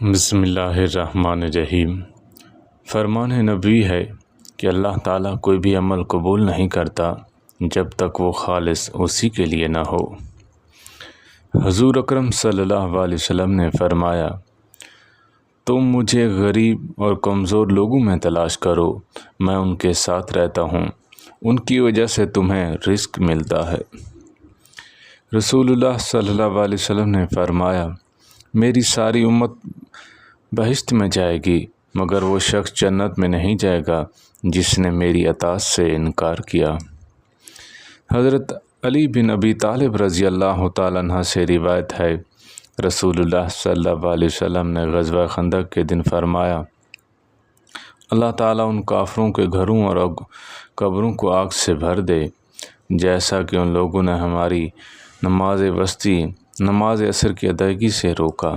بسم اللہ الرحمن الرحیم۔ فرمان نبوی ہے کہ اللہ تعالیٰ کوئی بھی عمل قبول نہیں کرتا جب تک وہ خالص اسی کے لیے نہ ہو۔ حضور اکرم صلی اللہ علیہ وسلم نے فرمایا، تم مجھے غریب اور کمزور لوگوں میں تلاش کرو، میں ان کے ساتھ رہتا ہوں، ان کی وجہ سے تمہیں رزق ملتا ہے۔ رسول اللہ صلی اللہ علیہ وسلم نے فرمایا، میری ساری امت بہشت میں جائے گی مگر وہ شخص جنت میں نہیں جائے گا جس نے میری اطاعت سے انکار کیا۔ حضرت علی بن ابی طالب رضی اللہ تعالیٰ عنہ سے روایت ہے، رسول اللہ صلی اللہ علیہ وسلم نے غزوہ خندق کے دن فرمایا، اللہ تعالیٰ ان کافروں کے گھروں اور قبروں کو آگ سے بھر دے جیسا کہ ان لوگوں نے ہماری نماز وسطی نماز عصر کی ادائیگی سے روکا۔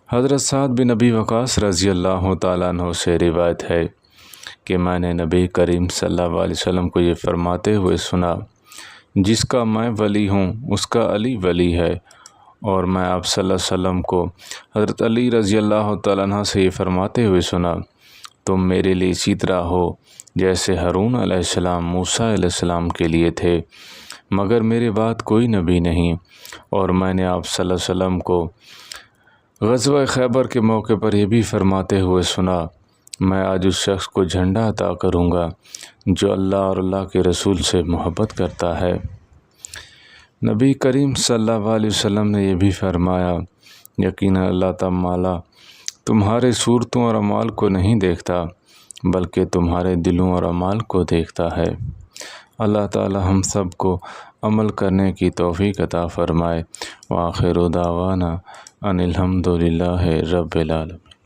حضرت سعد بن ابی وقاص رضی اللہ تعالیٰ عنہ سے روایت ہے کہ میں نے نبی کریم صلی اللہ علیہ وسلم کو یہ فرماتے ہوئے سنا، جس کا میں ولی ہوں اس کا علی ولی ہے، اور میں آپ صلی اللہ علیہ وسلم کو حضرت علی رضی اللہ تعالیٰ عنہ سے یہ فرماتے ہوئے سنا، تم میرے لیے اسی طرح ہو جیسے ہارون علیہ السلام موسیٰ علیہ السلام کے لیے تھے، مگر میرے بعد کوئی نبی نہیں۔ اور میں نے آپ صلی اللہ علیہ وسلم کو غزوہ خیبر کے موقع پر یہ بھی فرماتے ہوئے سنا، میں آج اس شخص کو جھنڈا عطا کروں گا جو اللہ اور اللہ کے رسول سے محبت کرتا ہے۔ نبی کریم صلی اللہ علیہ وسلم نے یہ بھی فرمایا، یقیناً اللہ تعالیٰ تمہارے صورتوں اور اعمال کو نہیں دیکھتا بلکہ تمہارے دلوں اور اعمال کو دیکھتا ہے۔ اللہ تعالیٰ ہم سب کو عمل کرنے کی توفیق عطا فرمائے۔ وآخر دعوانا ان الحمد للہ رب العالمین۔